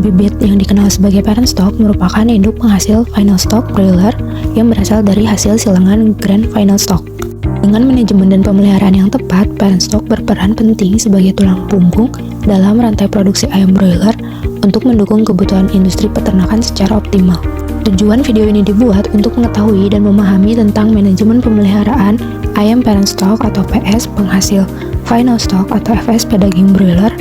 bibit yang dikenal sebagai parent stock merupakan induk penghasil final stock broiler yang berasal dari hasil silangan grand final stock. Dengan manajemen dan pemeliharaan yang tepat, parent stock berperan penting sebagai tulang punggung dalam rantai produksi ayam broiler untuk mendukung kebutuhan industri peternakan secara optimal. Tujuan video ini dibuat untuk mengetahui dan memahami tentang manajemen pemeliharaan ayam parent stock atau PS penghasil final stock atau FS pada daging broiler,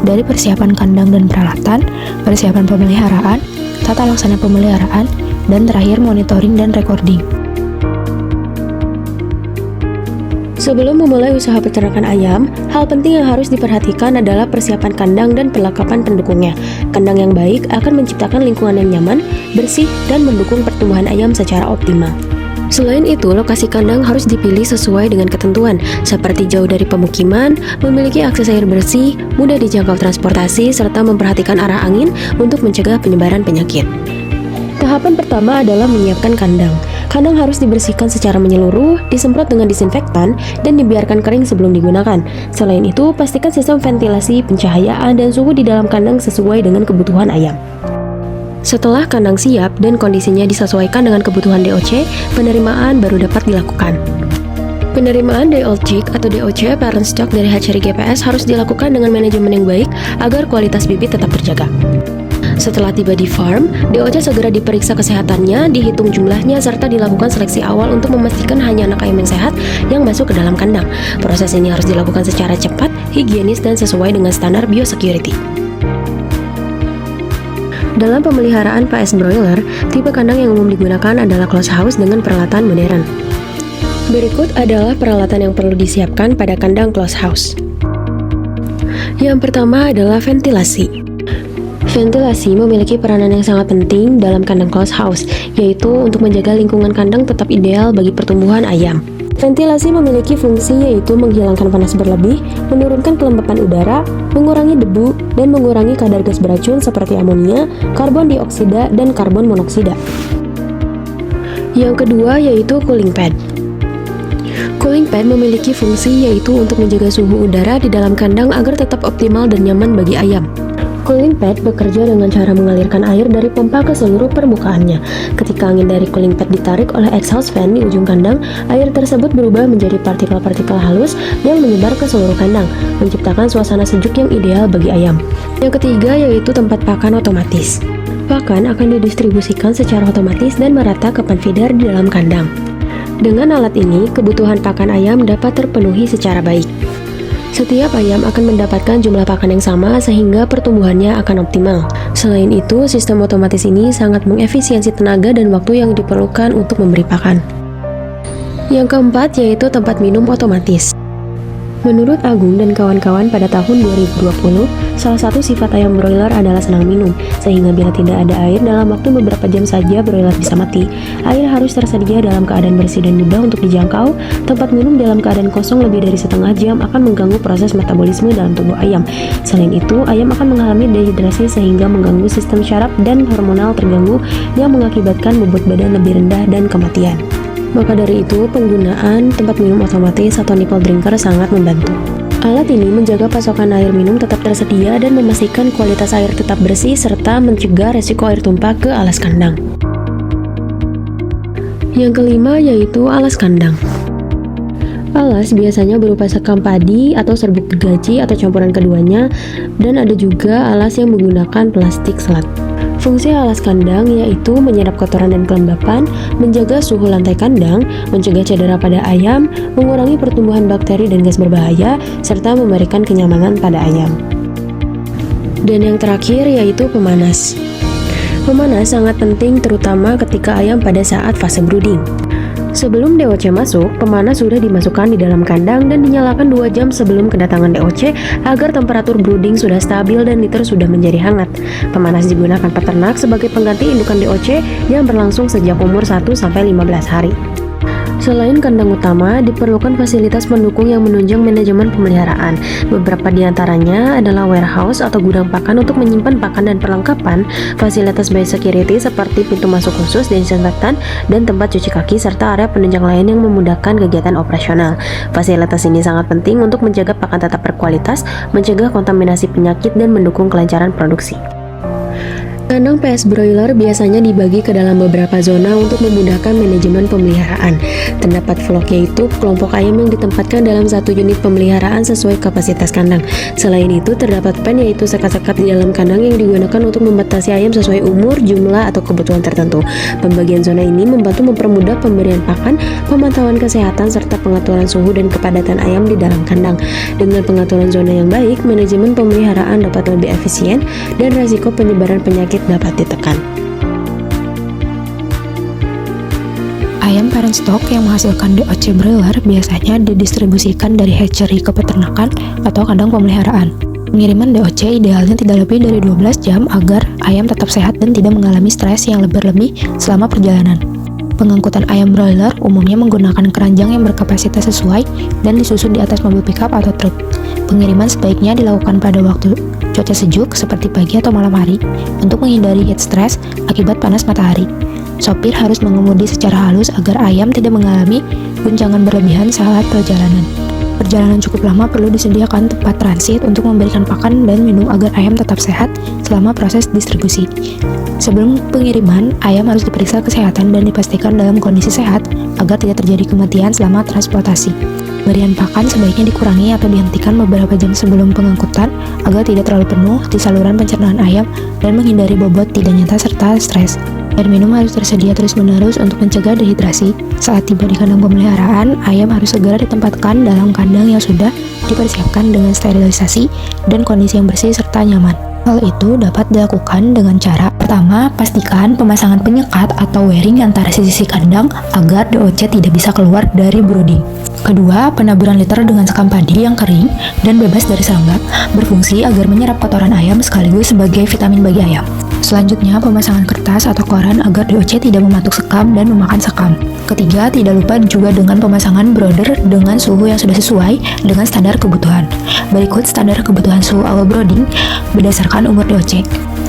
dari persiapan kandang dan peralatan, persiapan pemeliharaan, tata laksana pemeliharaan, dan terakhir monitoring dan recording. Sebelum memulai usaha peternakan ayam, hal penting yang harus diperhatikan adalah persiapan kandang dan perlengkapan pendukungnya. Kandang yang baik akan menciptakan lingkungan yang nyaman, bersih, dan mendukung pertumbuhan ayam secara optimal. Selain itu, lokasi kandang harus dipilih sesuai dengan ketentuan, seperti jauh dari pemukiman, memiliki akses air bersih, mudah dijangkau transportasi, serta memperhatikan arah angin untuk mencegah penyebaran penyakit. Tahapan pertama adalah menyiapkan kandang. Kandang harus dibersihkan secara menyeluruh, disemprot dengan disinfektan, dan dibiarkan kering sebelum digunakan. Selain itu, pastikan sistem ventilasi, pencahayaan, dan suhu di dalam kandang sesuai dengan kebutuhan ayam. Setelah kandang siap dan kondisinya disesuaikan dengan kebutuhan DOC, penerimaan baru dapat dilakukan. Penerimaan day old chick atau DOC parent stock dari hatchery GPS harus dilakukan dengan manajemen yang baik agar kualitas bibit tetap terjaga. Setelah tiba di farm, DOC segera diperiksa kesehatannya, dihitung jumlahnya, serta dilakukan seleksi awal untuk memastikan hanya anak ayam yang sehat yang masuk ke dalam kandang. Proses ini harus dilakukan secara cepat, higienis, dan sesuai dengan standar biosecurity. Dalam pemeliharaan PS broiler, tipe kandang yang umum digunakan adalah close house dengan peralatan modern. Berikut adalah peralatan yang perlu disiapkan pada kandang close house. Yang pertama adalah ventilasi. Ventilasi memiliki peranan yang sangat penting dalam kandang close house, yaitu untuk menjaga lingkungan kandang tetap ideal bagi pertumbuhan ayam. Ventilasi memiliki fungsi yaitu menghilangkan panas berlebih, menurunkan kelembapan udara, mengurangi debu, dan mengurangi kadar gas beracun seperti amonia, karbon dioksida, dan karbon monoksida. Yang kedua yaitu cooling pad. Cooling pad memiliki fungsi yaitu untuk menjaga suhu udara di dalam kandang agar tetap optimal dan nyaman bagi ayam. Cooling pad bekerja dengan cara mengalirkan air dari pompa ke seluruh permukaannya. Ketika angin dari cooling pad ditarik oleh exhaust fan di ujung kandang, air tersebut berubah menjadi partikel-partikel halus yang menyebar ke seluruh kandang, menciptakan suasana sejuk yang ideal bagi ayam. Yang ketiga yaitu tempat pakan otomatis. Pakan akan didistribusikan secara otomatis dan merata ke pan feeder di dalam kandang. Dengan alat ini, kebutuhan pakan ayam dapat terpenuhi secara baik. Setiap ayam akan mendapatkan jumlah pakan yang sama sehingga pertumbuhannya akan optimal. Selain itu, sistem otomatis ini sangat mengefisiensi tenaga dan waktu yang diperlukan untuk memberi pakan. Yang keempat yaitu tempat minum otomatis. Menurut Agung dan kawan-kawan pada tahun 2020, salah satu sifat ayam broiler adalah senang minum, sehingga bila tidak ada air dalam waktu beberapa jam saja broiler bisa mati. Air harus tersedia dalam keadaan bersih dan mudah untuk dijangkau. Tempat minum dalam keadaan kosong lebih dari setengah jam akan mengganggu proses metabolisme dalam tubuh ayam. Selain itu, ayam akan mengalami dehidrasi sehingga mengganggu sistem syaraf dan hormonal terganggu yang mengakibatkan bobot badan lebih rendah dan kematian. Maka dari itu, penggunaan tempat minum otomatis atau nipple drinker sangat membantu. Alat ini menjaga pasokan air minum tetap tersedia dan memastikan kualitas air tetap bersih serta mencegah resiko air tumpah ke alas kandang. Yang kelima yaitu alas kandang. Alas biasanya berupa sekam padi atau serbuk gergaji atau campuran keduanya, dan ada juga alas yang menggunakan plastik selat. Fungsi alas kandang yaitu menyerap kotoran dan kelembapan, menjaga suhu lantai kandang, mencegah cedera pada ayam, mengurangi pertumbuhan bakteri dan gas berbahaya, serta memberikan kenyamanan pada ayam. Dan yang terakhir yaitu pemanas. Pemanas sangat penting terutama ketika ayam pada saat fase brooding. Sebelum DOC masuk, pemanas sudah dimasukkan di dalam kandang dan dinyalakan 2 jam sebelum kedatangan DOC agar temperatur brooding sudah stabil dan liter sudah menjadi hangat. Pemanas digunakan peternak sebagai pengganti indukan DOC yang berlangsung sejak umur 1-15 hari. Selain kandang utama, diperlukan fasilitas pendukung yang menunjang manajemen pemeliharaan. Beberapa di antaranya adalah warehouse atau gudang pakan untuk menyimpan pakan dan perlengkapan, fasilitas biosecurity seperti pintu masuk khusus, disinfektan, dan tempat cuci kaki, serta area penunjang lain yang memudahkan kegiatan operasional. Fasilitas ini sangat penting untuk menjaga pakan tetap berkualitas, mencegah kontaminasi penyakit, dan mendukung kelancaran produksi. Kandang PS broiler biasanya dibagi ke dalam beberapa zona untuk memudahkan manajemen pemeliharaan. Terdapat vlog, yaitu kelompok ayam yang ditempatkan dalam satu unit pemeliharaan sesuai kapasitas kandang. Selain itu, terdapat pen, yaitu sekat-sekat di dalam kandang yang digunakan untuk membatasi ayam sesuai umur, jumlah, atau kebutuhan tertentu. Pembagian zona ini membantu mempermudah pemberian pakan, pemantauan kesehatan, serta pengaturan suhu dan kepadatan ayam di dalam kandang. Dengan pengaturan zona yang baik, manajemen pemeliharaan dapat lebih efisien dan risiko penyebaran penyakit dapat ditekan. Ayam parent stock yang menghasilkan DOC broiler biasanya didistribusikan dari hatchery ke peternakan atau kandang pemeliharaan. Pengiriman DOC idealnya tidak lebih dari 12 jam agar ayam tetap sehat dan tidak mengalami stres yang berlebih selama perjalanan. Pengangkutan ayam broiler umumnya menggunakan keranjang yang berkapasitas sesuai dan disusun di atas mobil pickup atau truk. Pengiriman sebaiknya dilakukan pada waktu cuaca sejuk seperti pagi atau malam hari untuk menghindari heat stress akibat panas matahari. Sopir harus mengemudi secara halus agar ayam tidak mengalami guncangan berlebihan saat perjalanan. Perjalanan cukup lama perlu disediakan tempat transit untuk memberikan pakan dan minum agar ayam tetap sehat selama proses distribusi. Sebelum pengiriman, ayam harus diperiksa kesehatan dan dipastikan dalam kondisi sehat agar tidak terjadi kematian selama transportasi. Berian pakan sebaiknya dikurangi atau dihentikan beberapa jam sebelum pengangkutan agar tidak terlalu penuh di saluran pencernaan ayam dan menghindari bobot tidak nyata serta stres. Air minum harus tersedia terus-menerus untuk mencegah dehidrasi. Saat tiba di kandang pemeliharaan, ayam harus segera ditempatkan dalam kandang yang sudah dipersiapkan dengan sterilisasi dan kondisi yang bersih serta nyaman. Hal itu dapat dilakukan dengan cara pertama, pastikan pemasangan penyekat atau wearing antara sisi kandang agar DOC tidak bisa keluar dari brooding. Kedua, penaburan liter dengan sekam padi yang kering dan bebas dari serangga berfungsi agar menyerap kotoran ayam sekaligus sebagai vitamin bagi ayam. Selanjutnya, pemasangan kertas atau koran agar DOC tidak mematuk sekam dan memakan sekam. Ketiga, tidak lupa juga dengan pemasangan brooder dengan suhu yang sudah sesuai dengan standar kebutuhan. Berikut standar kebutuhan suhu awal brooding berdasarkan umur DOC.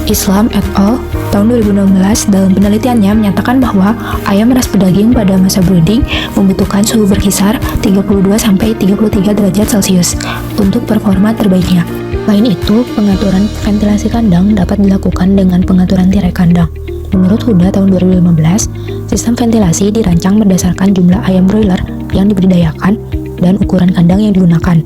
Islam et al. Tahun 2016 dalam penelitiannya menyatakan bahwa ayam ras pedaging pada masa brooding membutuhkan suhu berkisar 32-33 derajat Celcius untuk performa terbaiknya. Selain itu, pengaturan ventilasi kandang dapat dilakukan dengan pengaturan tirai kandang. Menurut Huda tahun 2015, sistem ventilasi dirancang berdasarkan jumlah ayam broiler yang diberdayakan dan ukuran kandang yang digunakan.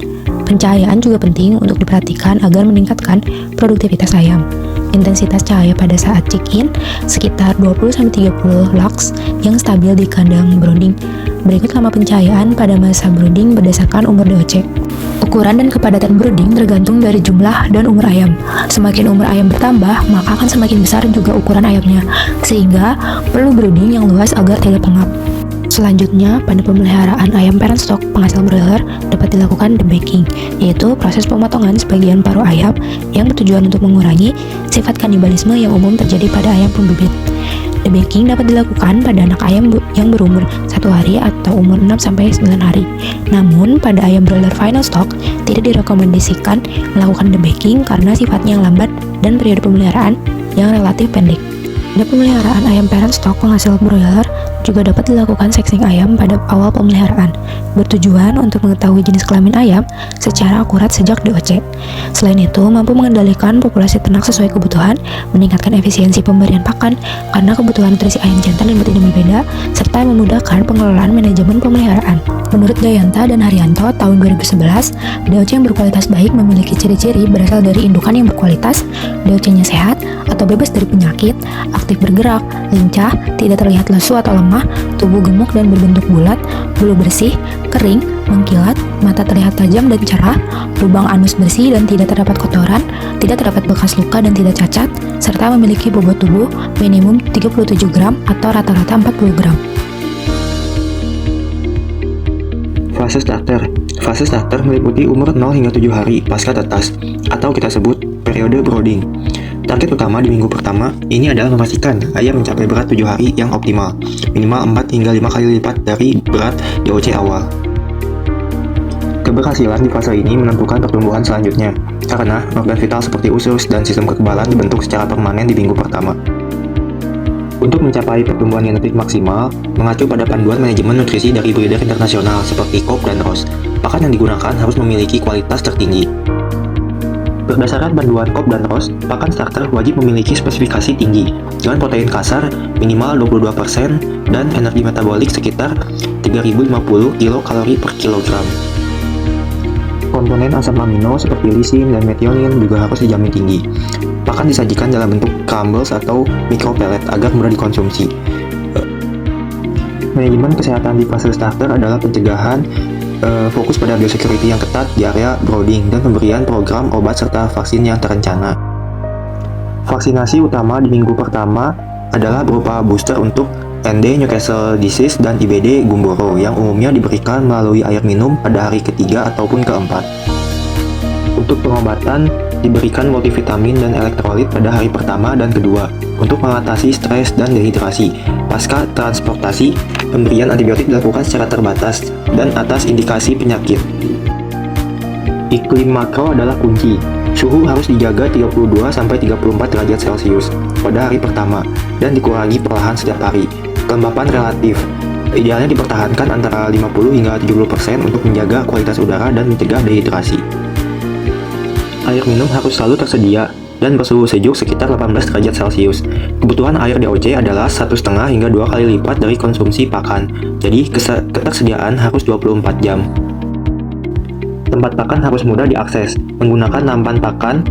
Pencahayaan juga penting untuk diperhatikan agar meningkatkan produktivitas ayam. Intensitas cahaya pada saat check-in sekitar 20-30 lux yang stabil di kandang brooding. Berikut lama pencahayaan pada masa brooding berdasarkan umur DOC. Ukuran dan kepadatan brooding tergantung dari jumlah dan umur ayam. Semakin umur ayam bertambah, maka akan semakin besar juga ukuran ayamnya, sehingga perlu brooding yang luas agar tidak pengap. Selanjutnya, pada pemeliharaan ayam parent stock penghasil broiler dapat dilakukan debagging, yaitu proses pemotongan sebagian paruh ayam yang bertujuan untuk mengurangi sifat kanibalisme yang umum terjadi pada ayam pembibit. Debagging dapat dilakukan pada anak ayam yang berumur 1 hari atau umur 6-9 hari. Namun, pada ayam broiler final stock tidak direkomendasikan melakukan debagging karena sifatnya yang lambat dan periode pemeliharaan yang relatif pendek. Pada pemeliharaan ayam parent stock penghasil broiler juga dapat dilakukan sexing ayam pada awal pemeliharaan, bertujuan untuk mengetahui jenis kelamin ayam secara akurat sejak DOC. Selain itu, mampu mengendalikan populasi ternak sesuai kebutuhan, meningkatkan efisiensi pemberian pakan karena kebutuhan nutrisi ayam jantan dan betina berbeda, serta memudahkan pengelolaan manajemen pemeliharaan. Menurut Dayanta dan Haryanto tahun 2011, DOC yang berkualitas baik memiliki ciri-ciri berasal dari indukan yang berkualitas, DOC-nya sehat atau bebas dari penyakit, aktif bergerak, lincah, tidak terlihat lesu atau lemah, tubuh gemuk dan berbentuk bulat, bulu bersih, kering, mengkilat, mata terlihat tajam dan cerah, lubang anus bersih dan tidak terdapat kotoran, tidak terdapat bekas luka dan tidak cacat, serta memiliki bobot tubuh minimum 37 gram atau rata-rata 40 gram. Fase starter. Fase starter meliputi umur 0 hingga 7 hari pasca tetas, atau kita sebut periode brooding. Target utama di minggu pertama ini adalah memastikan ayam mencapai berat 7 hari yang optimal, minimal 4 hingga 5 kali lipat dari berat DOC awal. Keberhasilan di fase ini menentukan pertumbuhan selanjutnya, karena organ vital seperti usus dan sistem kekebalan dibentuk secara permanen di minggu pertama. Untuk mencapai pertumbuhan genetik maksimal, mengacu pada panduan manajemen nutrisi dari breeder internasional seperti Cobb dan Ross, pakan yang digunakan harus memiliki kualitas tertinggi. Berdasarkan panduan Cobb dan Ross, pakan starter wajib memiliki spesifikasi tinggi, dengan protein kasar minimal 22% dan energi metabolik sekitar 3050 kilokalori per kilogram. Komponen asam amino seperti lisin dan metionin juga harus dijamin tinggi. Pakan disajikan dalam bentuk crumbles atau micro pellet agar mudah dikonsumsi. Manajemen kesehatan di fase starter adalah pencegahan, fokus pada biosecurity yang ketat di area brooding, dan pemberian program obat serta vaksin yang terencana. Vaksinasi utama di minggu pertama adalah berupa booster untuk ND Newcastle disease dan IBD Gumboro yang umumnya diberikan melalui air minum pada hari ketiga ataupun keempat. Untuk pengobatan, diberikan multivitamin dan elektrolit pada hari pertama dan kedua untuk mengatasi stres dan dehidrasi. Pasca transportasi, pemberian antibiotik dilakukan secara terbatas dan atas indikasi penyakit. Iklim makro adalah kunci. Suhu harus dijaga 32-34 derajat Celcius pada hari pertama dan dikurangi perlahan setiap hari. Kelembapan relatif idealnya dipertahankan antara 50 hingga 70% untuk menjaga kualitas udara dan mencegah dehidrasi. Air minum harus selalu tersedia dan bersuhu sejuk sekitar 18 derajat Celcius. Kebutuhan air DOC adalah 1,5 hingga 2 kali lipat dari konsumsi pakan, jadi ketersediaan harus 24 jam. Tempat pakan harus mudah diakses, menggunakan nampan pakan,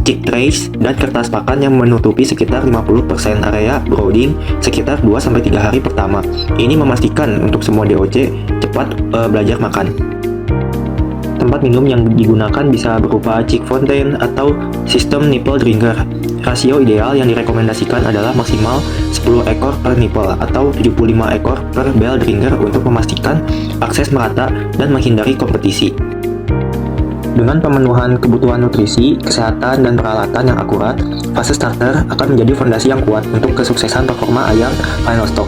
chick trays, dan kertas pakan yang menutupi sekitar 50% area brooding sekitar 2-3 hari pertama. Ini memastikan untuk semua DOC cepat belajar makan. Tempat minum yang digunakan bisa berupa chick fountain atau sistem nipple drinker. Rasio ideal yang direkomendasikan adalah maksimal 10 ekor per nipple atau 75 ekor per bell drinker untuk memastikan akses merata dan menghindari kompetisi. Dengan pemenuhan kebutuhan nutrisi, kesehatan, dan peralatan yang akurat, fase starter akan menjadi fondasi yang kuat untuk kesuksesan performa ayam final stock.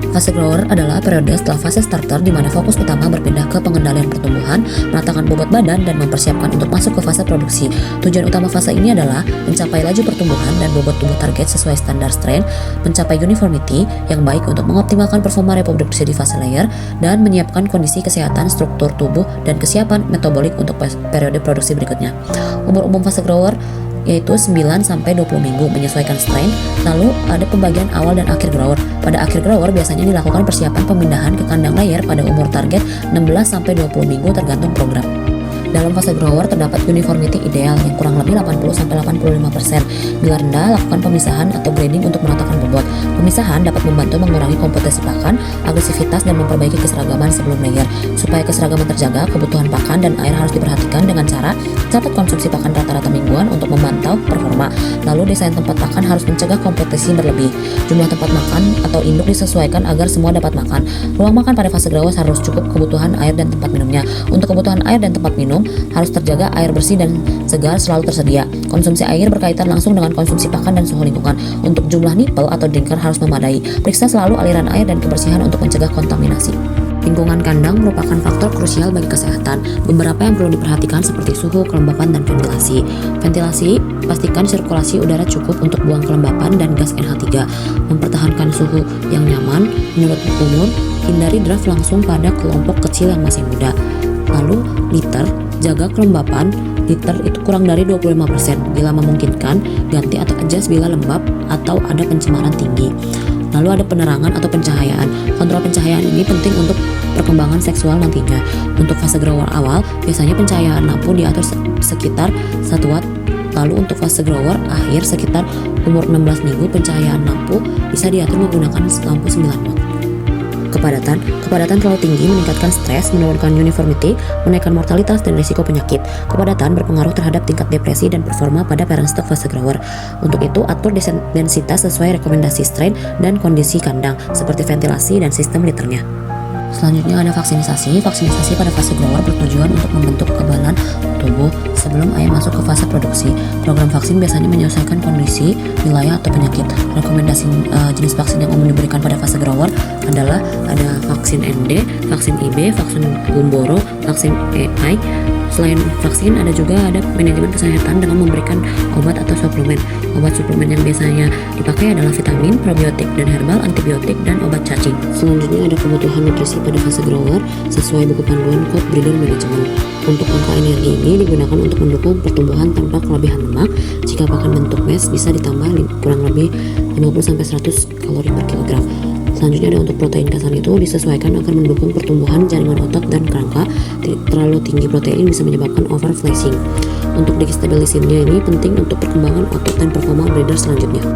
Fase grower adalah periode setelah fase starter di mana fokus utama berpindah ke pengendalian pertumbuhan, meratakan bobot badan, dan mempersiapkan untuk masuk ke fase produksi. Tujuan utama fase ini adalah mencapai laju pertumbuhan dan bobot tubuh target sesuai standar strain, mencapai uniformity yang baik untuk mengoptimalkan performa reproduksi di fase layer, dan menyiapkan kondisi kesehatan struktur tubuh dan kesiapan metabolik untuk periode produksi berikutnya. Umur umum fase grower yaitu 9-20 minggu menyesuaikan strain. Lalu ada pembagian awal dan akhir grower. Pada akhir grower biasanya dilakukan persiapan pemindahan ke kandang layer pada umur target 16-20 minggu tergantung program. Dalam fase grower terdapat uniformity ideal yang kurang lebih 80-85%. Bila rendah, lakukan pemisahan atau grading untuk meratakan bobot. Pemisahan dapat membantu mengurangi kompetisi pakan, agresivitas, dan memperbaiki keseragaman sebelum layer. Supaya keseragaman terjaga, kebutuhan pakan dan air harus diperhatikan dengan cara catat konsumsi pakan rata-rata mingguan untuk memantau performa. Lalu desain tempat pakan harus mencegah kompetisi berlebih. Jumlah tempat makan atau induk disesuaikan agar semua dapat makan. Ruang makan pada fase grower harus cukup kebutuhan air dan tempat minumnya. Untuk kebutuhan air dan tempat minum, harus terjaga air bersih dan segar selalu tersedia. Konsumsi air berkaitan langsung dengan konsumsi pakan dan suhu lingkungan. Untuk jumlah nipple atau drinker harus memadai. Periksa selalu aliran air dan kebersihan untuk mencegah kontaminasi. Lingkungan kandang merupakan faktor krusial bagi kesehatan. Beberapa yang perlu diperhatikan seperti suhu, kelembapan, dan ventilasi. Ventilasi, pastikan sirkulasi udara cukup untuk buang kelembapan dan gas NH3. Mempertahankan suhu yang nyaman menurut umur, hindari draft langsung pada kelompok kecil yang masih muda. Lalu, liter, jaga kelembapan, liter itu kurang dari 25%. Bila memungkinkan, ganti atau adjust bila lembab atau ada pencemaran tinggi. Lalu ada penerangan atau pencahayaan. Kontrol pencahayaan ini penting untuk perkembangan seksual nantinya. Untuk fase grower awal, biasanya pencahayaan lampu diatur sekitar 1 watt. Lalu untuk fase grower akhir sekitar umur 16 minggu, pencahayaan lampu bisa diatur menggunakan lampu 9 watt. Kepadatan terlalu tinggi meningkatkan stres, menurunkan uniformity, menaikkan mortalitas dan risiko penyakit. Kepadatan berpengaruh terhadap tingkat depresi dan performa pada parent stock fase grower. Untuk itu, atur densitas sesuai rekomendasi strain dan kondisi kandang, seperti ventilasi dan sistem liternya. Selanjutnya ada vaksinasi. Vaksinasi pada fase grower bertujuan untuk membentuk kekebalan tubuh sebelum ayam masuk ke fase produksi. Program vaksin biasanya menyesuaikan kondisi, wilayah, atau penyakit. Rekomendasi jenis vaksin yang umum diberikan pada fase grower adalah ada vaksin ND, vaksin IB, vaksin Gumboro, vaksin AI, Selain vaksin, ada manajemen kesehatan dengan memberikan obat atau suplemen. Obat suplemen yang biasanya dipakai adalah vitamin, probiotik, dan herbal, antibiotik, dan obat cacing. Selanjutnya ada kebutuhan nutrisi pada fase grower sesuai buku panduan Code Breeder Management. Untuk angka energi ini digunakan untuk mendukung pertumbuhan tanpa kelebihan lemak. Jika pakan bentuk mesh bisa ditambah kurang lebih 50-100 kalori per kilogram. Selanjutnya ada untuk protein kasar itu disesuaikan agar mendukung pertumbuhan jaringan otot dan kerangka. Terlalu tinggi protein bisa menyebabkan overflashing. Untuk destabilisirnya ini penting untuk perkembangan otot dan performa breeder selanjutnya.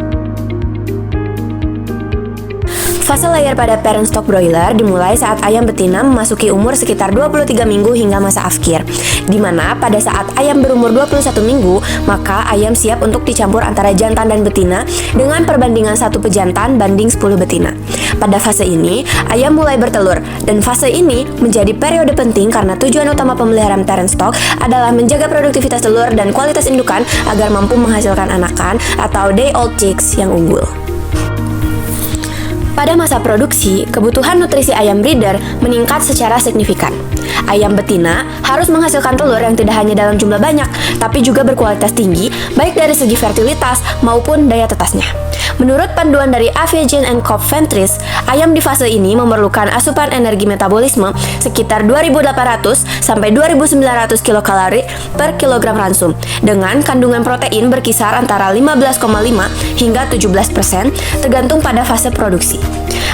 Fase layer pada parent stock broiler dimulai saat ayam betina memasuki umur sekitar 23 minggu hingga masa afkir, di mana pada saat ayam berumur 21 minggu, maka ayam siap untuk dicampur antara jantan dan betina dengan perbandingan 1 pejantan banding 10 betina. Pada fase ini, ayam mulai bertelur, dan fase ini menjadi periode penting karena tujuan utama pemeliharaan parent stock adalah menjaga produktivitas telur dan kualitas indukan agar mampu menghasilkan anakan atau day old chicks yang unggul. Pada masa produksi, kebutuhan nutrisi ayam breeder meningkat secara signifikan. Ayam betina harus menghasilkan telur yang tidak hanya dalam jumlah banyak, tapi juga berkualitas tinggi, baik dari segi fertilitas maupun daya tetasnya. Menurut panduan dari Aviagen and Coop Ventris, ayam di fase ini memerlukan asupan energi metabolisme sekitar 2.800 sampai 2.900 kilokalori per kilogram ransum, dengan kandungan protein berkisar antara 15,5 hingga 17% tergantung pada fase produksi.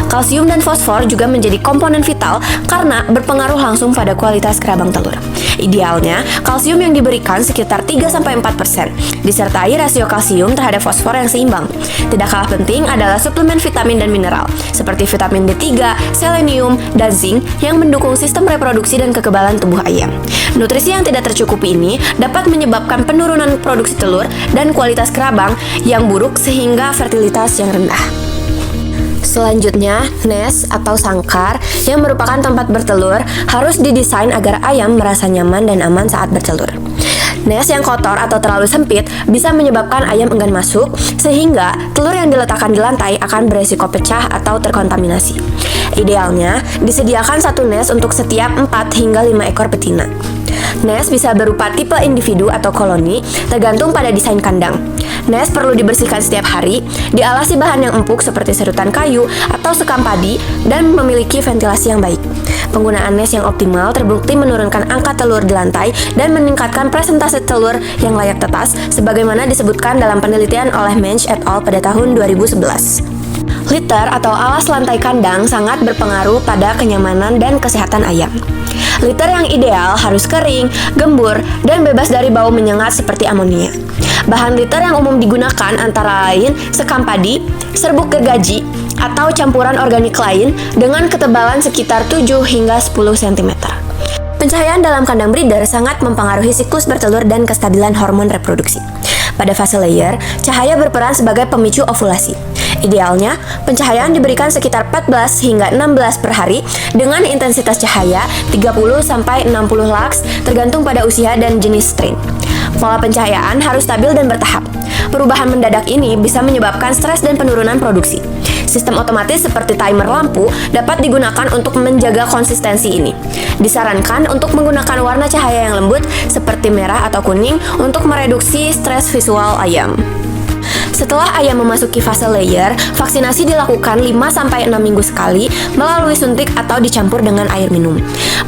Kalsium dan fosfor juga menjadi komponen vital karena berpengaruh langsung pada kualitas kerabang telur. Idealnya, kalsium yang diberikan sekitar 3-4%, disertai rasio kalsium terhadap fosfor yang seimbang. Tidak kalah penting adalah suplemen vitamin dan mineral, seperti vitamin D3, selenium, dan zinc yang mendukung sistem reproduksi dan kekebalan tubuh ayam. Nutrisi yang tidak tercukupi ini dapat menyebabkan penurunan produksi telur dan kualitas kerabang yang buruk sehingga fertilitas yang rendah. Selanjutnya, nest atau sangkar yang merupakan tempat bertelur harus didesain agar ayam merasa nyaman dan aman saat bertelur. Nest yang kotor atau terlalu sempit bisa menyebabkan ayam enggan masuk, sehingga telur yang diletakkan di lantai akan beresiko pecah atau terkontaminasi. Idealnya, disediakan satu nest untuk setiap 4 hingga 5 ekor betina. Nest bisa berupa tipe individu atau koloni, tergantung pada desain kandang. Nest perlu dibersihkan setiap hari, dialasi bahan yang empuk seperti serutan kayu atau sekam padi, dan memiliki ventilasi yang baik. Penggunaan nest yang optimal terbukti menurunkan angka telur di lantai dan meningkatkan presentase telur yang layak tetas, sebagaimana disebutkan dalam penelitian oleh Mensch et al. Pada tahun 2011. Litter atau alas lantai kandang sangat berpengaruh pada kenyamanan dan kesehatan ayam. Litter yang ideal harus kering, gembur, dan bebas dari bau menyengat seperti amonia. Bahan litter yang umum digunakan antara lain sekam padi, serbuk gergaji, atau campuran organik lain dengan ketebalan sekitar 7 hingga 10 cm. Pencahayaan dalam kandang breeder sangat mempengaruhi siklus bertelur dan kestabilan hormon reproduksi. Pada fase layer, cahaya berperan sebagai pemicu ovulasi. Idealnya, pencahayaan diberikan sekitar 14 hingga 16 per hari dengan intensitas cahaya 30-60 lux tergantung pada usia dan jenis strain. Pola pencahayaan harus stabil dan bertahap. Perubahan mendadak ini bisa menyebabkan stres dan penurunan produksi. Sistem otomatis seperti timer lampu dapat digunakan untuk menjaga konsistensi ini. Disarankan untuk menggunakan warna cahaya yang lembut seperti merah atau kuning untuk mereduksi stres visual ayam. Setelah ayam memasuki fase layer, vaksinasi dilakukan 5-6 minggu sekali melalui suntik atau dicampur dengan air minum.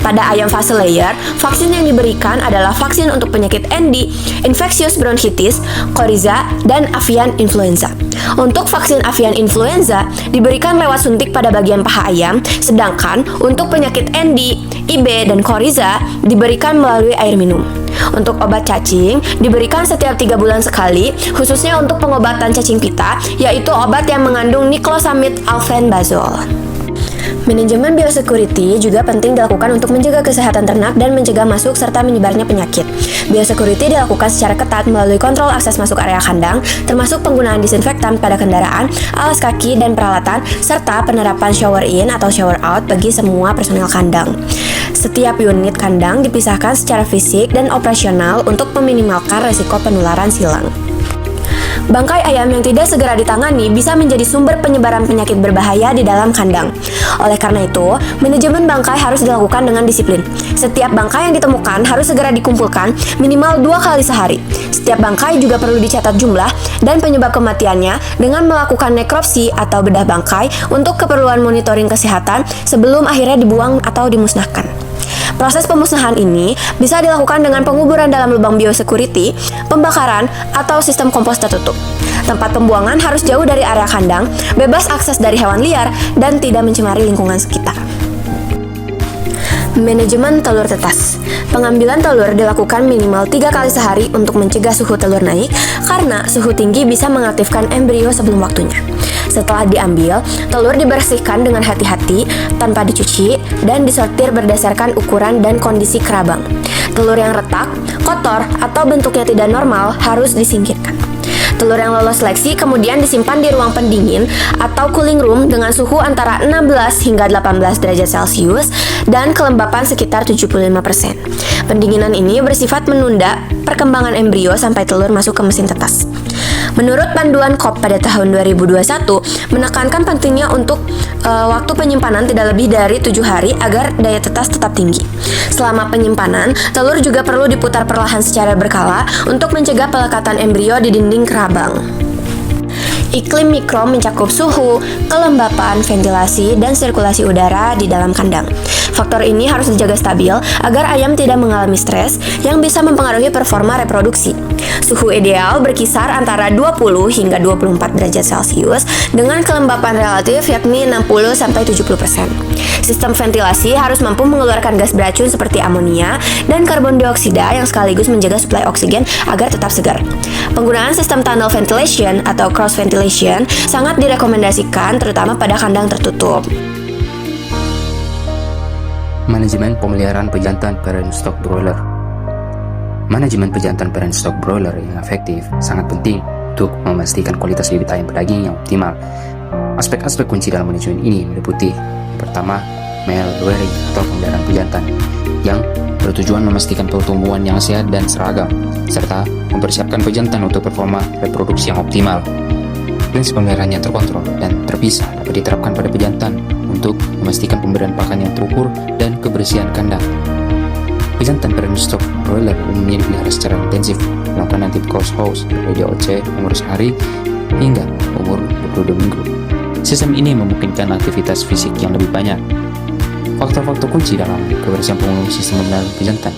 Pada ayam fase layer, vaksin yang diberikan adalah vaksin untuk penyakit ND, infectious bronchitis, coryza, dan avian influenza. Untuk vaksin avian influenza diberikan lewat suntik pada bagian paha ayam, sedangkan untuk penyakit ND, IB, dan coryza diberikan melalui air minum. Untuk obat cacing diberikan setiap 3 bulan sekali, khususnya untuk pengobatan cacing pita, yaitu obat yang mengandung niclosamide alfenbazole. Manajemen biosecurity juga penting dilakukan untuk menjaga kesehatan ternak dan mencegah masuk serta menyebarnya penyakit. Biosecurity dilakukan secara ketat melalui kontrol akses masuk area kandang, termasuk penggunaan disinfektan pada kendaraan, alas kaki, dan peralatan, serta penerapan shower in atau shower out bagi semua personel kandang. Setiap unit kandang dipisahkan secara fisik dan operasional untuk meminimalkan risiko penularan silang. Bangkai ayam yang tidak segera ditangani bisa menjadi sumber penyebaran penyakit berbahaya di dalam kandang. Oleh karena itu, manajemen bangkai harus dilakukan dengan disiplin. Setiap bangkai yang ditemukan harus segera dikumpulkan minimal 2 kali sehari. Setiap bangkai juga perlu dicatat jumlah dan penyebab kematiannya dengan melakukan nekropsi atau bedah bangkai untuk keperluan monitoring kesehatan sebelum akhirnya dibuang atau dimusnahkan. Proses pemusnahan ini bisa dilakukan dengan penguburan dalam lubang biosecurity, pembakaran, atau sistem kompos tertutup. Tempat pembuangan harus jauh dari area kandang, bebas akses dari hewan liar, dan tidak mencemari lingkungan sekitar. Manajemen telur tetas. Pengambilan telur dilakukan minimal 3 kali sehari untuk mencegah suhu telur naik karena suhu tinggi bisa mengaktifkan embrio sebelum waktunya. Setelah diambil, telur dibersihkan dengan hati-hati tanpa dicuci dan disortir berdasarkan ukuran dan kondisi kerabang. Telur yang retak, kotor, atau bentuknya tidak normal harus disingkirkan. Telur yang lolos seleksi kemudian disimpan di ruang pendingin atau cooling room dengan suhu antara 16 hingga 18 derajat Celcius dan kelembapan sekitar 75%. Pendinginan ini bersifat menunda perkembangan embrio sampai telur masuk ke mesin tetas. Menurut panduan KOP pada tahun 2021, menekankan pentingnya untuk waktu penyimpanan tidak lebih dari 7 hari agar daya tetas tetap tinggi. Selama penyimpanan, telur juga perlu diputar perlahan secara berkala untuk mencegah pelekatan embrio di dinding kerabang. Iklim mikro mencakup suhu, kelembapan, ventilasi, dan sirkulasi udara di dalam kandang. Faktor ini harus dijaga stabil agar ayam tidak mengalami stres yang bisa mempengaruhi performa reproduksi. Suhu ideal berkisar antara 20 hingga 24 derajat Celcius dengan kelembapan relatif yakni 60-70%. Sistem ventilasi harus mampu mengeluarkan gas beracun seperti amonia dan karbon dioksida yang sekaligus menjaga suplai oksigen agar tetap segar. Penggunaan sistem tunnel ventilation atau cross ventilation sangat direkomendasikan terutama pada kandang tertutup. Manajemen pemeliharaan pejantan parent stock broiler. Manajemen pejantan parent stock broiler yang efektif sangat penting untuk memastikan kualitas bibit ayam pedaging yang optimal. Aspek-aspek kunci dalam manajemen ini meliputi: pertama, male rearing atau pemeliharaan pejantan yang bertujuan memastikan pertumbuhan yang sehat dan seragam, serta mempersiapkan pejantan untuk performa reproduksi yang optimal. Prinsip pemeliharaan yang terkontrol dan terpisah dapat diterapkan pada pejantan untuk memastikan pemberian pakan yang terukur dan kebersihan kandang. Pejantan parent stock broiler umumnya dipelihara secara intensif melakukan nanti cross house dari DOC umur sehari hingga umur 22 minggu. Sistem ini memungkinkan aktivitas fisik yang lebih banyak. Faktor-faktor kunci dalam kebersihan pengumum sistem pemeliharaan pejantan: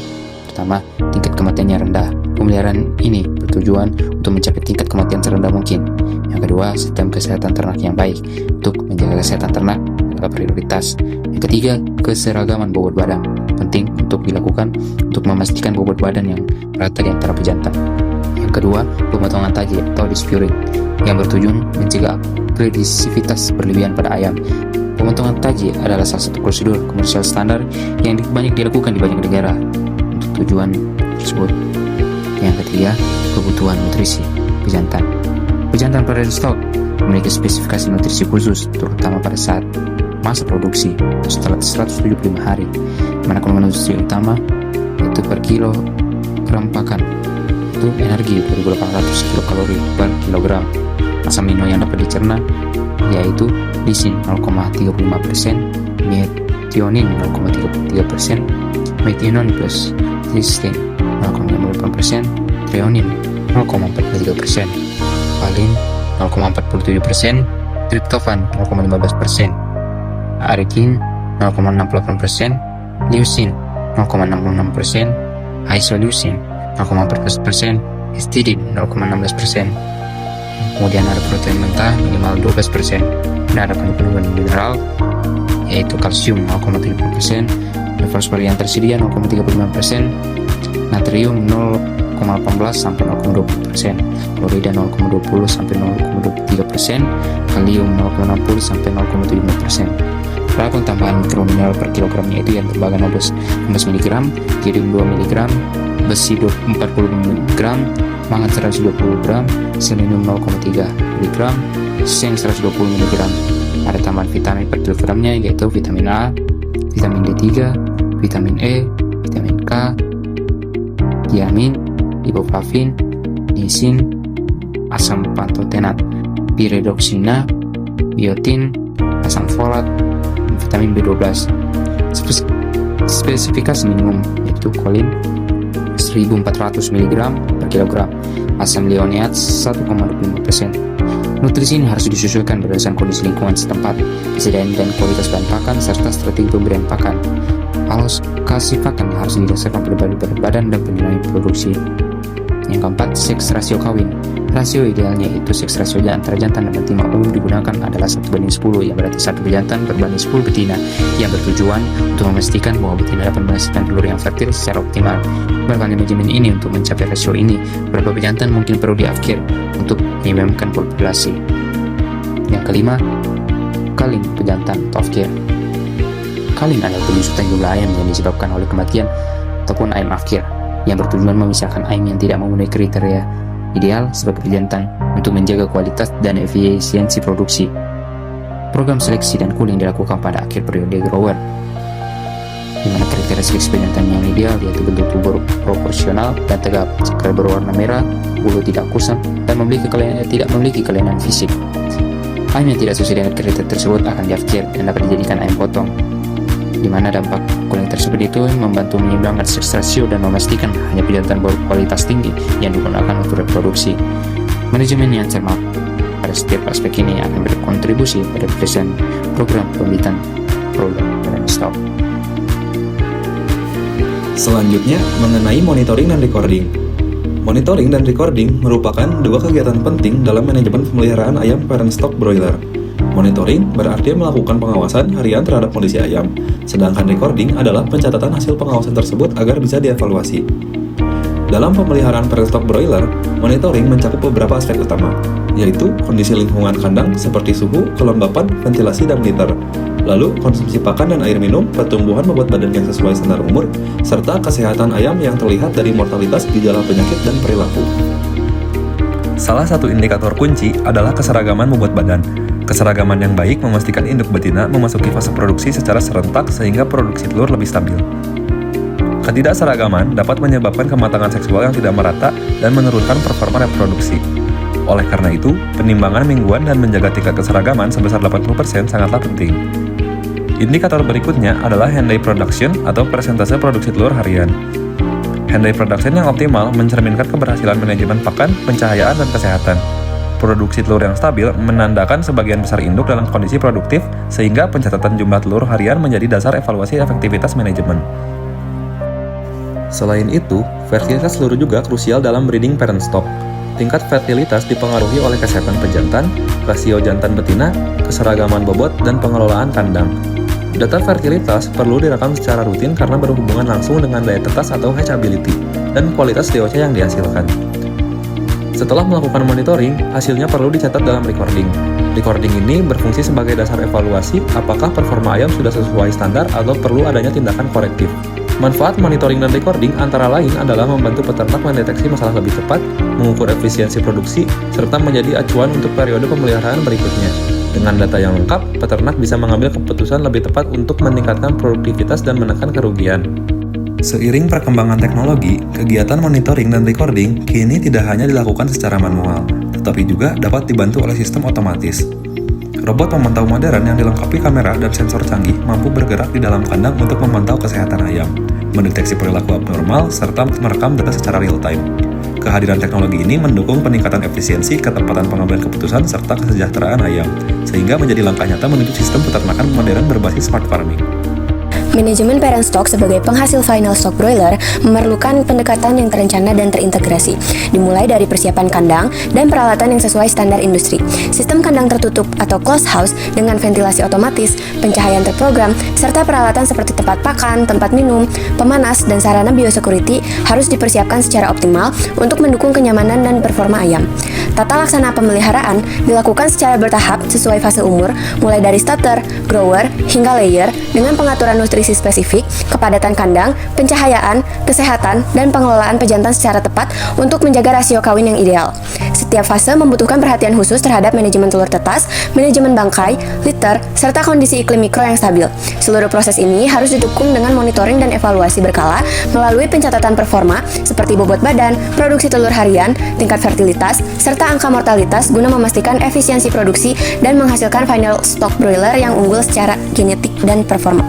pertama, tingkat kematian yang rendah. Pemeliharaan ini bertujuan untuk mencapai tingkat kematian serendah mungkin. Yang kedua, sistem kesehatan ternak yang baik. Untuk menjaga kesehatan ternak adalah prioritas. Yang ketiga, keseragaman bobot badan. Penting untuk dilakukan untuk memastikan bobot badan yang merata di antara pejantan. Yang kedua, pemotongan taji atau dispuring yang bertujuan mencegah agresivitas berlebihan pada ayam. Pemotongan taji adalah salah satu prosedur komersial standar yang banyak dilakukan di banyak negara untuk tujuan tersebut. Yang ketiga, kebutuhan nutrisi pejantan. Pejantan parent stock memiliki spesifikasi nutrisi khusus, terutama pada saat masa produksi setelah 175 hari. Mana kandungan nutrisi utama itu per kilogram pakan itu energi 2.800 kilokalori per kilogram. Asam amino yang dapat dicerna yaitu lisin 0,35%, methionine 0,33%, methionine plus cysteine 0,58%, threonine 0,43%, valin 0,47%, tryptophan 0,15%, argin 0,68%, leucin 0,66%, isoleucin 0,14%, histidine 0,16%. Kemudian ada protein mentah minimal 12%. Dan ada kandungan mineral yaitu kalsium 0,75%, fosfor yang tersedia 0,35%, natrium 0,18 sampai 0,20%, klorida 0,20 sampai 0,23%, kalium 0,60 sampai 0,75%. Berapa tambahan mikromineral per kilogramnya itu yang tembaga 16 mg, jodium 2 mg, besi 40 mg, mangan 120 gram, selenium 0,3 mg, zinc 120 mg. Ada tambahan vitamin per kilogramnya yaitu vitamin A, vitamin D3, vitamin E, vitamin K, thiamin, riboflavin, niacin, asam pantotenat, pyridoxina, biotin, asam folat, vitamin B12. Spesifikasi minimum yaitu kolin 1400 mg per kilogram, asam linoleat 1,25%. Nutrisi ini harus disesuaikan berdasarkan kondisi lingkungan setempat, kesediaan dan kualitas bahan pakan, serta strategi pemberian pakan. Alokasi pakan harus didasarkan pada berat badan dan penilaian produksi. Yang keempat, seks rasio kawin. Rasio idealnya itu seks rasio antara jantan dan betina umum digunakan adalah 1:10, yang berarti 1 jantan berbanding 10 betina, yang bertujuan untuk memastikan bahwa betina dapat menghasilkan telur yang fertil secara optimal. Berbagai manajemen ini untuk mencapai rasio ini, beberapa pejantan mungkin perlu diakhir untuk menyeimbangkan populasi. Yang kelima, culling pejantan atau afkir. Culling adalah penyusutan jumlah ayam yang disebabkan oleh kematian ataupun ayam afkir, yang bertujuan memisahkan ayam yang tidak memenuhi kriteria ideal sebagai pejantan untuk menjaga kualitas dan efisiensi produksi. Program seleksi dan culling dilakukan pada akhir periode grower, di mana kriteria seleksi pejantan yang ideal yaitu bentuk tubuh proporsional dan tegap, cakar berwarna merah, bulu tidak kusam, dan tidak memiliki kelainan fisik. Ayam yang tidak sesuai dengan kriteria tersebut akan diafkir dan dapat dijadikan ayam potong, di mana dampak culling tersebut itu membantu menyeimbangkan seks rasio dan memastikan hanya pejantan berkualitas tinggi yang digunakan untuk reproduksi. Manajemen yang cermat pada setiap aspek ini akan berkontribusi pada pelaksanaan program pembibitan produk dan stok. Selanjutnya, mengenai monitoring dan recording. Monitoring dan recording merupakan dua kegiatan penting dalam manajemen pemeliharaan ayam parent stock broiler. Monitoring berarti melakukan pengawasan harian terhadap kondisi ayam, sedangkan recording adalah pencatatan hasil pengawasan tersebut agar bisa dievaluasi. Dalam pemeliharaan parent stock broiler, monitoring mencakup beberapa aspek utama, yaitu kondisi lingkungan kandang seperti suhu, kelembapan, ventilasi, dan liter, lalu konsumsi pakan dan air minum, pertumbuhan bobot badan yang sesuai standar umur, serta kesehatan ayam yang terlihat dari mortalitas, gejala penyakit, dan perilaku. Salah satu indikator kunci adalah keseragaman bobot badan. Keseragaman yang baik memastikan induk betina memasuki fase produksi secara serentak sehingga produksi telur lebih stabil. Ketidakseragaman dapat menyebabkan kematangan seksual yang tidak merata dan menurunkan performa reproduksi. Oleh karena itu, penimbangan mingguan dan menjaga tingkat keseragaman sebesar 80% sangatlah penting. Indikator berikutnya adalah hen day production atau persentase produksi telur harian. Hen day production yang optimal mencerminkan keberhasilan manajemen pakan, pencahayaan, dan kesehatan. Produksi telur yang stabil menandakan sebagian besar induk dalam kondisi produktif, sehingga pencatatan jumlah telur harian menjadi dasar evaluasi efektivitas manajemen. Selain itu, fertilitas telur juga krusial dalam breeding parent stock. Tingkat fertilitas dipengaruhi oleh kesehatan pejantan, rasio jantan betina, keseragaman bobot, dan pengelolaan kandang. Data fertilitas perlu direkam secara rutin karena berhubungan langsung dengan daya tetas atau hatchability dan kualitas DOC yang dihasilkan. Setelah melakukan monitoring, hasilnya perlu dicatat dalam recording. Recording ini berfungsi sebagai dasar evaluasi apakah performa ayam sudah sesuai standar atau perlu adanya tindakan korektif. Manfaat monitoring dan recording antara lain adalah membantu peternak mendeteksi masalah lebih cepat, mengukur efisiensi produksi, serta menjadi acuan untuk periode pemeliharaan berikutnya. Dengan data yang lengkap, peternak bisa mengambil keputusan lebih tepat untuk meningkatkan produktivitas dan menekan kerugian. Seiring perkembangan teknologi, kegiatan monitoring dan recording kini tidak hanya dilakukan secara manual, tetapi juga dapat dibantu oleh sistem otomatis. Robot pemantau modern yang dilengkapi kamera dan sensor canggih mampu bergerak di dalam kandang untuk memantau kesehatan ayam, mendeteksi perilaku abnormal, serta merekam data secara real-time. Kehadiran teknologi ini mendukung peningkatan efisiensi, ketepatan pengambilan keputusan, serta kesejahteraan ayam, sehingga menjadi langkah nyata menuju sistem peternakan modern berbasis smart farming. Manajemen parent stock sebagai penghasil final stock broiler memerlukan pendekatan yang terencana dan terintegrasi, dimulai dari persiapan kandang dan peralatan yang sesuai standar industri, sistem kandang tertutup atau closed house dengan ventilasi otomatis, pencahayaan terprogram, serta peralatan seperti tempat pakan, tempat minum, pemanas, dan sarana biosecurity harus dipersiapkan secara optimal untuk mendukung kenyamanan dan performa ayam. Tata laksana pemeliharaan dilakukan secara bertahap sesuai fase umur, mulai dari starter, grower, hingga layer, dengan pengaturan nutrisi nutrisi spesifik, kepadatan kandang, pencahayaan, kesehatan, dan pengelolaan pejantan secara tepat untuk menjaga rasio kawin yang ideal. Setiap fase membutuhkan perhatian khusus terhadap manajemen telur tetas, manajemen bangkai, litter, serta kondisi iklim mikro yang stabil. Seluruh proses ini harus didukung dengan monitoring dan evaluasi berkala melalui pencatatan performa seperti bobot badan, produksi telur harian, tingkat fertilitas, serta angka mortalitas guna memastikan efisiensi produksi dan menghasilkan final stock broiler yang unggul secara genetik dan performa.